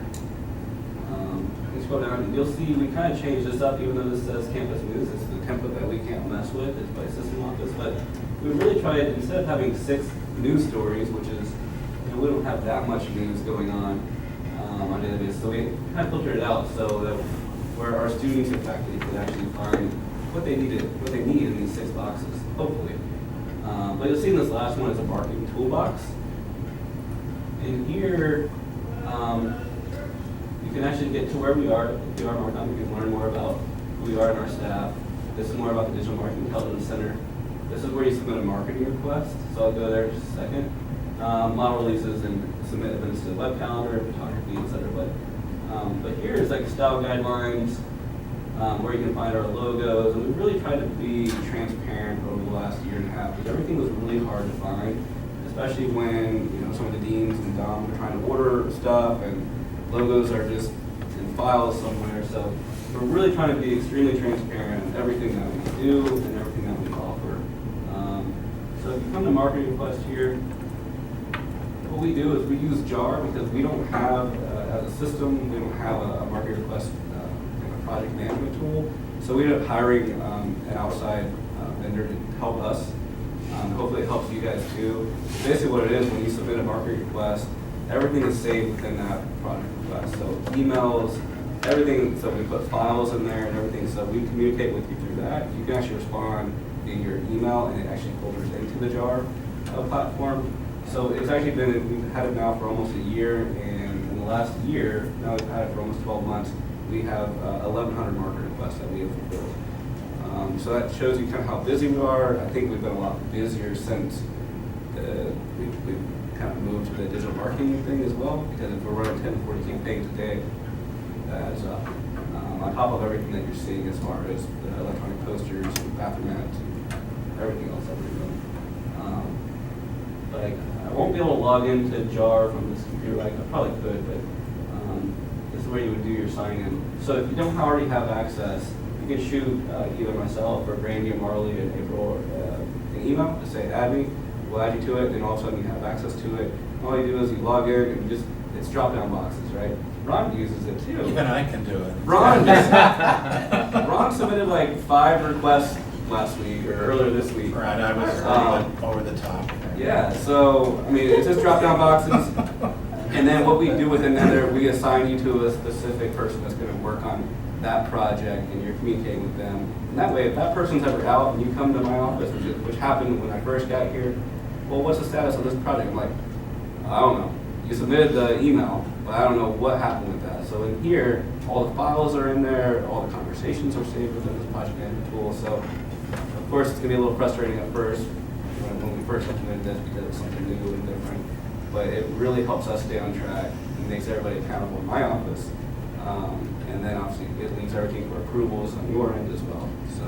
you scroll down and you'll see we kind of changed this up, even though this says campus news. It's the template that we can't mess with. It's by System Office. But we really tried, instead of having 6 news stories, which is, we don't have that much news going on a daily basis. So we kind of filtered it out so that where our students and faculty could actually find what they need in these 6 boxes, hopefully. But you'll see in this last one is a marketing toolbox. And here, you can actually get to where we are Markham. You can learn more about who we are and our staff. This is more about the Digital Marketing Intelligence Center. This is where you submit a marketing request. So I'll go there in just a second. Model releases and submit events to the web calendar, photography, etc. But here is like style guidelines, where you can find our logos. And we really tried to be transparent over the last year and a half, because everything was really hard to find, especially when some of the deans and Dom were trying to order stuff and logos are just in files somewhere. So we're really trying to be extremely transparent in everything that we do and everything that we offer. So if you come to marketing request here, what we do is we use JAR because we don't have, as a system, we don't have a marketing request project management tool. So we ended up hiring an outside vendor to help us. Hopefully it helps you guys too. Basically what it is, when you submit a marketing request, everything is saved within that project request. So emails, everything, so we put files in there and everything, so we communicate with you through that. You can actually respond in your email and it actually filters into the JAR platform. So it's actually we've had it now for almost a year, and in the last year, now we've had it for almost 12 months, we have 1,100 marketing requests that we have fulfilled. So that shows you kind of how busy we are. I think we've been a lot busier since we've kind of moved to the digital marketing thing as well, because if we're running 10 to 40 campaigns a day, that adds up. On top of everything that you're seeing as far as the electronic posters, bathroom ads, everything else that we're doing. But I won't be able to log into JAR from this computer. I probably could, but this is where you would do your sign-in. So if you don't already have access, you can shoot either myself or Brandy or Marley or April an email to say, add me. We'll add you to it, and all of a sudden you have access to it. All you do is you log in, and it's drop-down boxes, right? Ron uses it too. Even I can do it. Ron submitted like 5 requests last week or earlier this week. Right, I was over the top. Yeah, so, I mean, it's just drop-down boxes. And then what we do within there, we assign you to a specific person that's going to work on that project, and you're communicating with them. And that way, if that person's ever out and you come to my office, which happened when I first got here, well, what's the status of this project? I'm like, I don't know. You submitted the email, but I don't know what happened with that. So in here, all the files are in there, all the conversations are saved within this project management tool. So, of course, it's going to be a little frustrating at first when we first implemented this because it's something new and different. But it really helps us stay on track and makes everybody accountable in my office. And then obviously it leaves everything for approvals on your end as well. So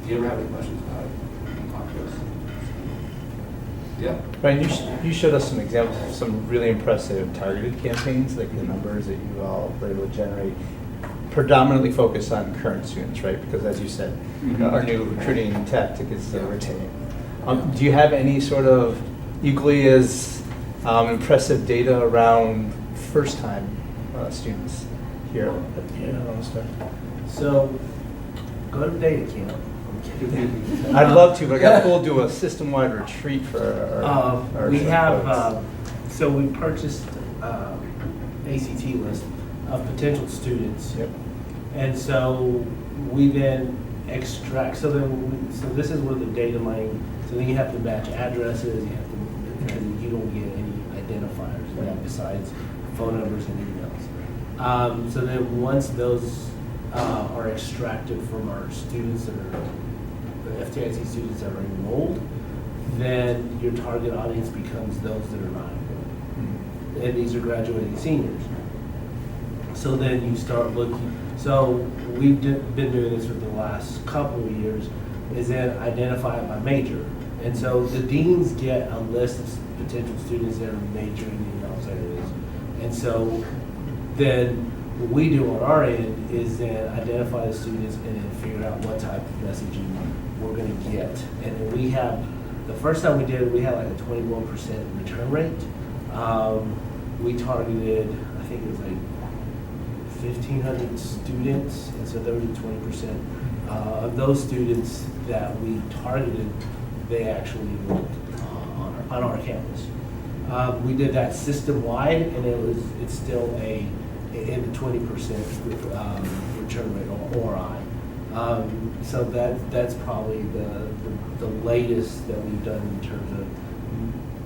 if you ever have any questions about it, you can talk to us. Yeah. Brian, you showed us some examples of some really impressive targeted campaigns, like the numbers that you all were able to generate, predominantly focused on current students, right? Because as you said, our new recruiting tactic is to retain. Do you have any sort of equally as impressive data around first-time students here at Lone So, go to data camp. I'm kidding. I'd love to, but I got pulled to a system-wide retreat for our We have, folks. so we purchased ACT list of potential students. Yep. And so we then extract, so this is where the data mining, so then you have to match addresses, you have to, because you don't get any identifiers, right, besides phone numbers and emails. So then once those are extracted from our students that are, the FTIC students that are enrolled, then your target audience becomes those that are not enrolled. And these are graduating seniors. So then you start looking, so we've been doing this for the last couple of years, is then identify it by major. And so the deans get a list of potential students that are majoring in those areas. And so then what we do on our end is then identify the students and then figure out what type of messaging we're gonna get. And then we have, the first time we did it, we had like a 21% return rate. We targeted, I think it was like 1,500 students, and so there was 20% of those students that we targeted, they actually enrolled on our campus. We did that system-wide, and it's still in the 20% return rate or I. So that's probably the latest that we've done in terms of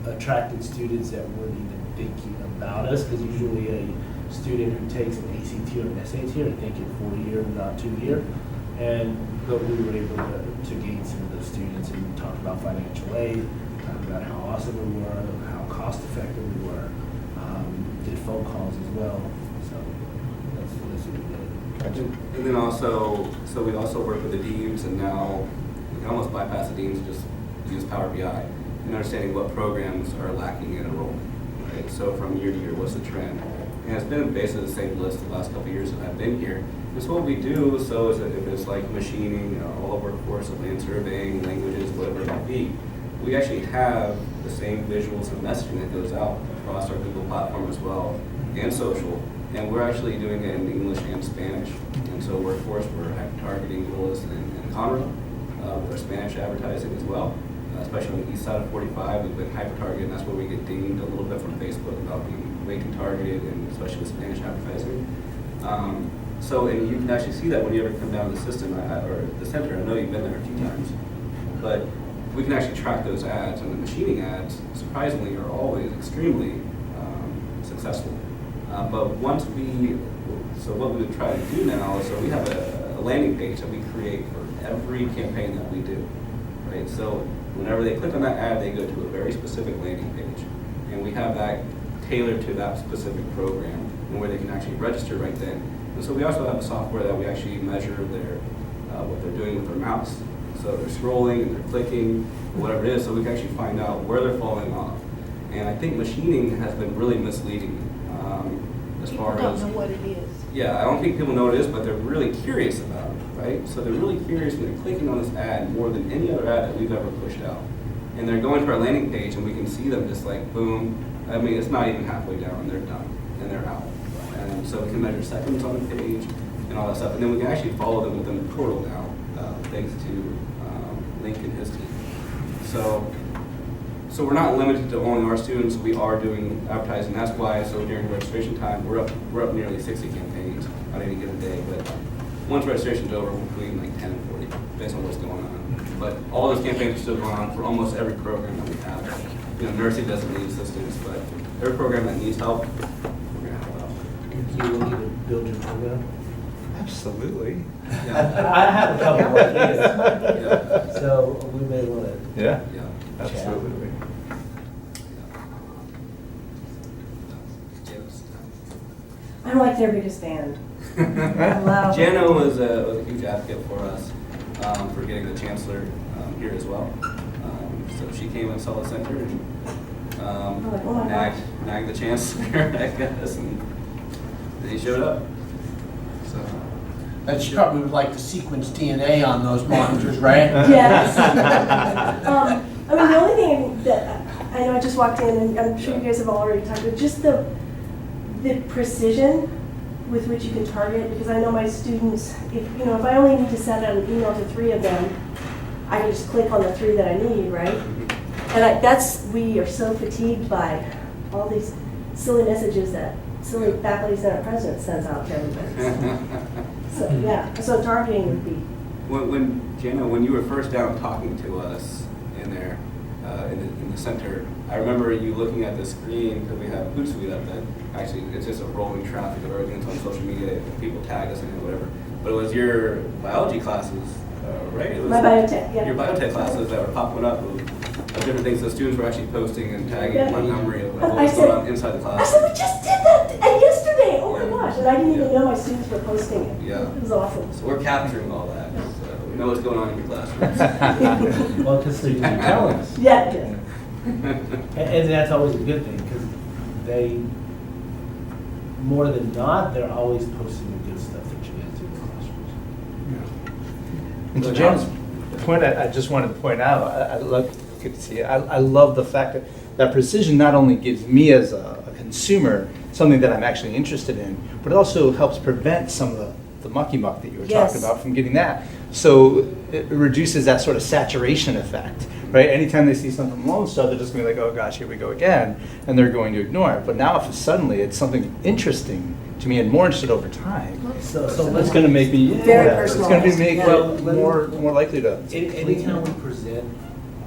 attracting students that weren't even thinking about us, because usually a student who takes an ACT or an SAT are thinking 4-year, not 2-year. But we were able to gain some of those students, and we talked about financial aid, talked about how awesome we were, how cost effective we were, did phone calls as well. So that's what we did. Gotcha. And then also, so we also work with the deans, and now we can almost bypass the deans and just use Power BI and understanding what programs are lacking in enrollment. Right? So from year to year, what's the trend? And it's been basically the same list the last couple of years that I've been here. And so what we do, so is that if it's like machining, all of workforce, land surveying, languages, whatever it might be, we actually have the same visuals and messaging that goes out across our Google platform as well, and social. And we're actually doing it in English and Spanish. And so workforce, we're targeting Willis and Conroe with our Spanish advertising as well, especially on the east side of 45. We've been hyper-targeted, and that's where we get dinged a little bit from Facebook about being way too targeted, and especially with Spanish advertising. And you can actually see that when you ever come down to the system or the center. I know you've been there a few times, but we can actually track those ads, and the machining ads, surprisingly, are always extremely successful. But once so what we would try to do now is, so we have a landing page that we create for every campaign that we do, right? So whenever they click on that ad, they go to a very specific landing page, and we have that tailored to that specific program, and where they can actually register right then. And so we also have a software that we actually measure what they're doing with their mouse. So they're scrolling and they're clicking, whatever it is, so we can actually find out where they're falling off. And I think machining has been really misleading as far as... People don't know what it is. Yeah, I don't think people know what it is, but they're really curious about it, right? So they're really curious when they're clicking on this ad more than any other ad that we've ever pushed out. And they're going to our landing page, and we can see them just like, boom. I mean, it's not even halfway down, and they're done, and they're out. And so we can measure seconds on the page and all that stuff. And then we can actually follow them within the portal now, thanks to Link and his team. So we're not limited to only our students. We are doing advertising. That's why, so during registration time, we're up nearly 60 campaigns on any given day. But once registration's over, we're between like 10 and 40, based on what's going on. But all those campaigns are still going on for almost every program that we have. You know, nursing doesn't need assistance, but every program that needs help, we're gonna help out. You will need to build your program. Absolutely. Yeah. I have a couple more kids, Yeah. so we may want to. Yeah, Yeah. absolutely. I'm like their biggest fan. Wow. Jana was a huge advocate for us for getting the chancellor here as well. So she came and saw the center and like, oh my gosh. nagged the chancellor, I guess, and then he showed up. So. That she probably would like to sequence DNA on those monitors, right? Yes. I mean, the only thing that, I know I just walked in, and I'm sure you guys have already talked about, just the precision with which you can target, because I know my students, if I only need to send out an email to 3 of them, I can just click on the 3 that I need, right? And we are so fatigued by all these silly messages that silly faculty senate president sends out to everybody. So, yeah, so targeting would be. When you were first down talking to us in there, in the center, I remember you looking at the screen, because we have a Hootsuite up that actually, it's just a rolling traffic of everything that's on social media, and people tag us and whatever. But it was your biology classes, right? It was My biotech, yeah. Your biotech classes that were popping up of different things the students were actually posting and tagging Montgomery of what was going on inside the class. I said, we just did that yesterday. Oh my Yeah. gosh. And I didn't even Yeah. know my students were posting it. Yeah. It was awesome. So we're capturing all that. So we know what's going on in your classrooms. Well, because they're telling us. Yeah. And that's always a good thing, because they, more than not, they're always posting the good stuff that you guys do in the classrooms. And to James' point, I just wanted to point out, I love, good to see it. I love the fact that precision not only gives me as a consumer something that I'm actually interested in, but it also helps prevent some of the mucky muck that you were Yes. talking about from getting that. So it reduces that sort of saturation effect, right? Anytime they see something from Lone Star, they're just going to be like, oh gosh, here we go again, and they're going to ignore it. But now if suddenly it's something interesting to me and more interested over time, So it's going to make me, Very it's going to be make Well, it more likely to. anytime we present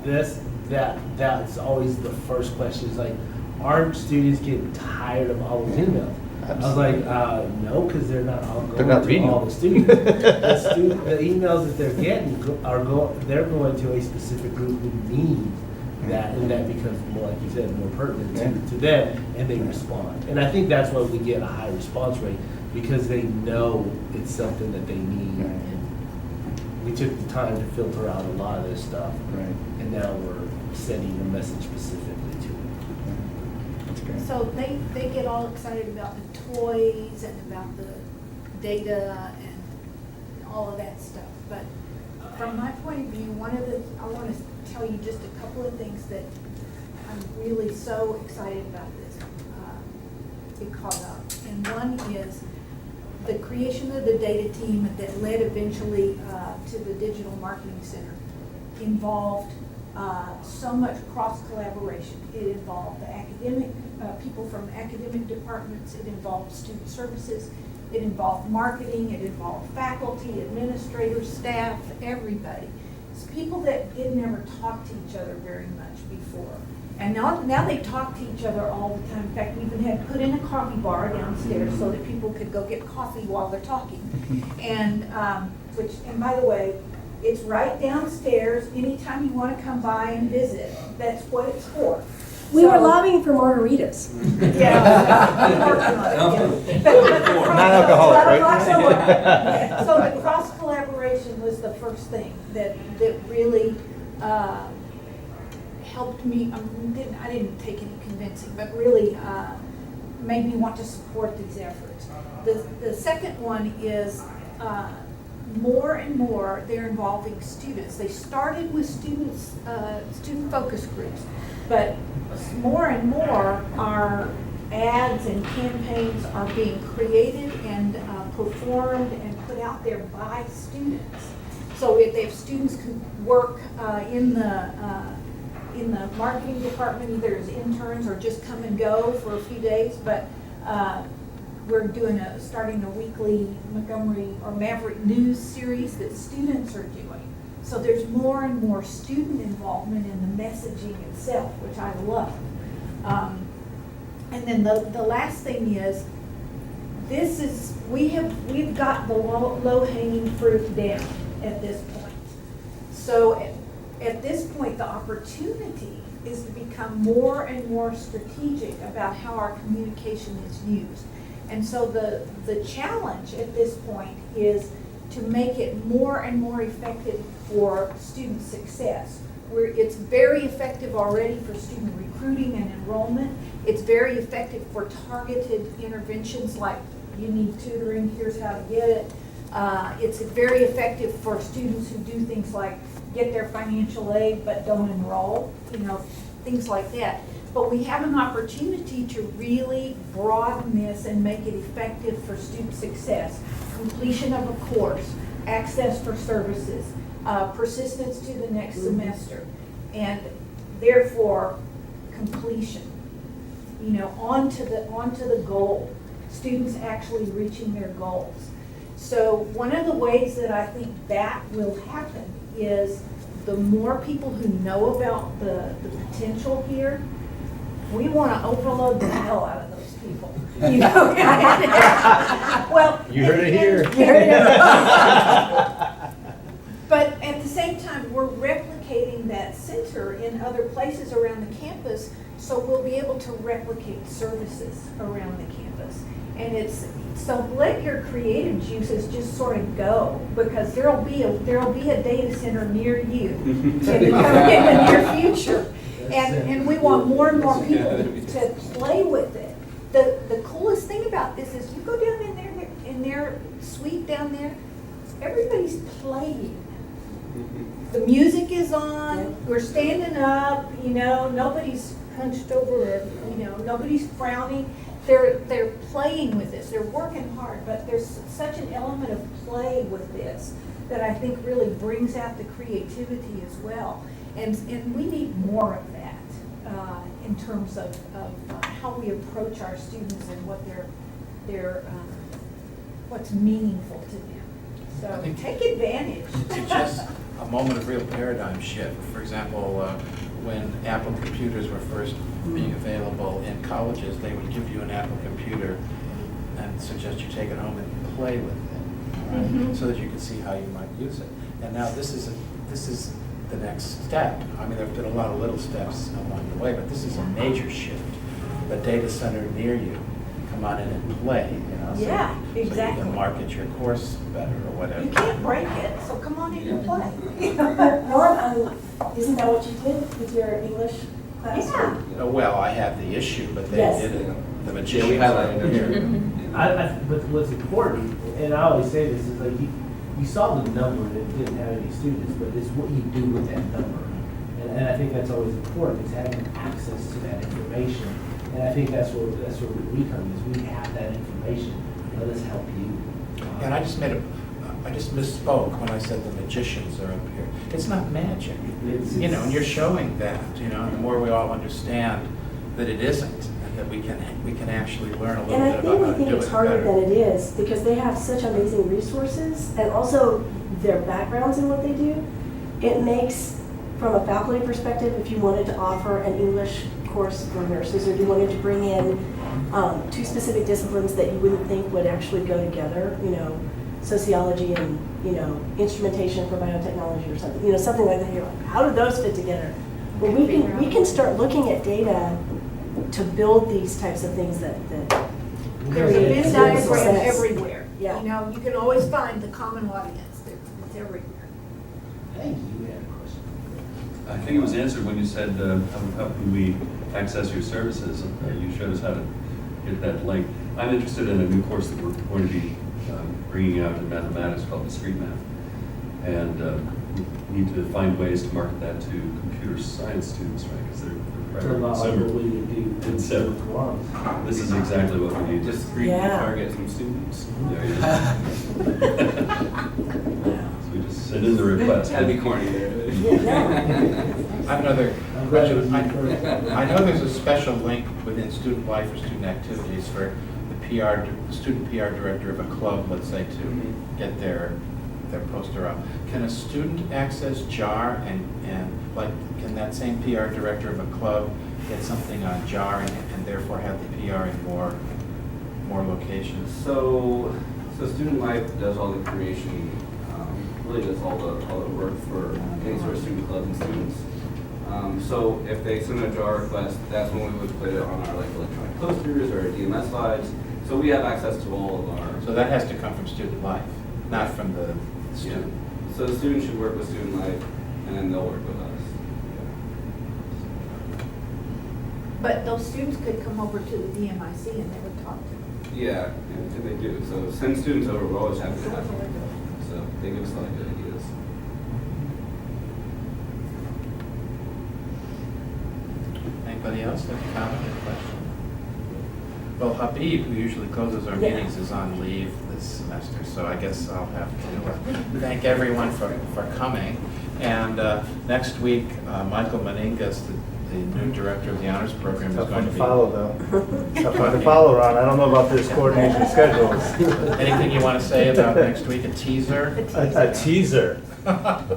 this, that's always the first question, is like, aren't students getting tired of all those emails? I was like, no, because they're not all They're going not to reading all them. the students. The emails that they're getting they're going to a specific group who need that, and that becomes more, like you said, more pertinent to them, and they respond. And I think that's why we get a high response rate, because they know it's something that they need. Right. And we took the time to filter out a lot of this stuff, Right. and now we're sending a message specifically to them. That's great. So they get all excited about the toys and about the data and all of that stuff. But from my point of view, I want to tell you just a couple of things that I'm really so excited about this because of. And one is the creation of the data team that led eventually to the Digital Marketing Center involved so much cross-collaboration. It involved the academic, people from academic departments, it involved student services, it involved marketing, it involved faculty, administrators, staff, everybody. It's people that did never talk to each other very much before. And now they talk to each other all the time. In fact, we even had put in a coffee bar downstairs so that people could go get coffee while they're talking. And and by the way, it's right downstairs. Anytime you want to come by and visit, that's what it's for. We were lobbying for margaritas. Non-alcoholic, right? So the cross-collaboration was the first thing that really helped me. I didn't take any convincing, but really made me want to support these efforts. The second one is more and more they're involving students. They started with students, student focus groups, but more and more our ads and campaigns are being created and performed and put out there by students. So if students can work in the marketing department, either as interns or just come and go for a few days, but we're starting a weekly Montgomery or Maverick News series that students are doing. So there's more and more student involvement in the messaging itself, which I love. And then the last thing is, we've got the low-hanging fruit down at this point. So at this point, the opportunity is to become more and more strategic about how our communication is used. And so the challenge at this point is to make it more and more effective for student success. It's very effective already for student recruiting and enrollment. It's very effective for targeted interventions like you need tutoring, here's how to get it. It's very effective for students who do things like get their financial aid but don't enroll, things like that. But we have an opportunity to really broaden this and make it effective for student success. Completion of a course, access for services, persistence to the next semester, and therefore completion. Onto the goal. Students actually reaching their goals. So one of the ways that I think that will happen is the more people who know about the potential here, we want to overload the hell out of those people. Well, You heard it here. You heard it. But at the same time, we're replicating that center in other places around the campus, so we'll be able to replicate services around the campus. And so let your creative juices just sort of go, because there'll be a data center near you in the near future. And we want more and more people to play with it. The coolest thing about this is you go down in their suite down there, everybody's playing. The music is on, we're standing up, nobody's hunched over, nobody's frowning. They're playing with this, they're working hard, but there's such an element of play with this that I think really brings out the creativity as well. And we need more of that in terms of how we approach our students and what what's meaningful to them. I So think take advantage. It's just a moment of real paradigm shift. For example, when Apple computers were first being available in colleges, they would give you an Apple computer and suggest you take it home and play with it, right? Mhm. So that you can see how you might use it. And now this is the next step. I mean, there have been a lot of little steps along the way, but this is a major shift. The data center near you, come on in and play, Yeah, so you exactly. can market your course better or whatever. You can't break it, so come on in and play. Ron, isn't that what you did with your English class? Yeah. Well, I had the issue, but they Yes. did it. The Yeah, magicians we highlighted are it. here. But what's important, and I always say this, is like you saw the number and it didn't have any students, but it's what you do with that number. And I think that's always important, is having access to that information. And I think that's where we come, is we have that information. Let us help you. And I just misspoke when I said the magicians are up here. It's not magic, and you're showing that, and the more we all understand that it isn't, and that we can actually learn a little And I bit think about we how to think do it's it harder better. than it is, because they have such amazing resources, and also their backgrounds in what they do. It makes, from a faculty perspective, if you wanted to offer an English course for nurses, or you wanted to bring in two specific disciplines that you wouldn't think would actually go together, sociology and, instrumentation for biotechnology or something, something like that. You're like, how do those fit together? Well, we can start looking at data to build these types of things that There's a create Venn success. diagram everywhere. Yeah. You can always find the common audience. It's everywhere. I think you had a question. I think it was answered when you said, how can we access your services? You showed us how to get that link. I'm interested in a new course that we're going to be bringing out in mathematics called Discrete Math. And we need to find ways to market that to computer science students, right? Because they're It's a right lot like summer. what we would do And so- with quants. This is exactly what we need. Just read Yeah. target some students. There you go. So we just send in the request. Had to be corny there. I have another I'm glad it was question. me first. I know there's a special link within student life or student activities for the student PR director of a club, let's say, to get their poster up. Can a student access JAR and can that same PR director of a club get something on JAR and therefore have the PR in more locations? So Student Life does all the creation, really does all the work for any sort of student clubs and students. So if they send a JAR request, that's when we would put it on our electronic posters or DMS slides. So we have access to all of our. So that has to come from student life, not from the student. So the student should work with Student Life, and then they'll work with us. But those students could come over to the DMIC and they would talk to them. Yeah, and they do. So send students over, we're always happy to have them. So they give us a lot of good ideas. Anybody else have a comment or question? Well, Habib, who usually closes our Yeah. meetings, is on leave this semester, so I guess I'll have to thank everyone for coming. And next week, Michael Meningas, the new director of the honors program, is Tough going one to to be. follow, though. Tough one to follow, Ron. I don't know about this coordination of schedules. Anything you want to say about next week, a teaser? A teaser.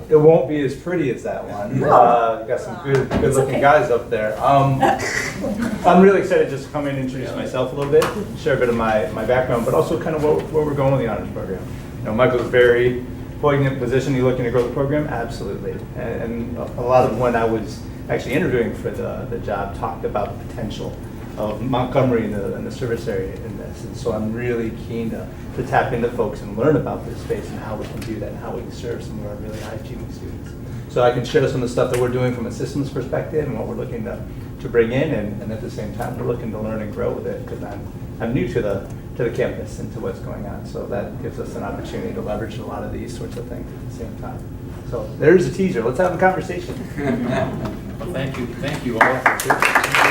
It won't be as pretty as that one. You got some good-looking okay. guys up there. I'm really excited just to come in and introduce myself a little bit, share a bit of my background, but also kind of where we're going with the honors program. You know, Michael's a very poignant position. You looking to grow the program? Absolutely. And a lot of when I was actually interviewing for the job talked about the potential of Montgomery and the service area in this. And so I'm really keen to tap into folks and learn about this space and how we can do that and how we can serve some of our really high achieving students. So I can share some of the stuff that we're doing from a systems perspective and what we're looking to bring in, and at the same time we're looking to learn and grow with it, because I'm new to the campus and to what's going on. So that gives us an opportunity to leverage a lot of these sorts of things at the same time. So there's a teaser. Let's have a conversation. Well, thank you all for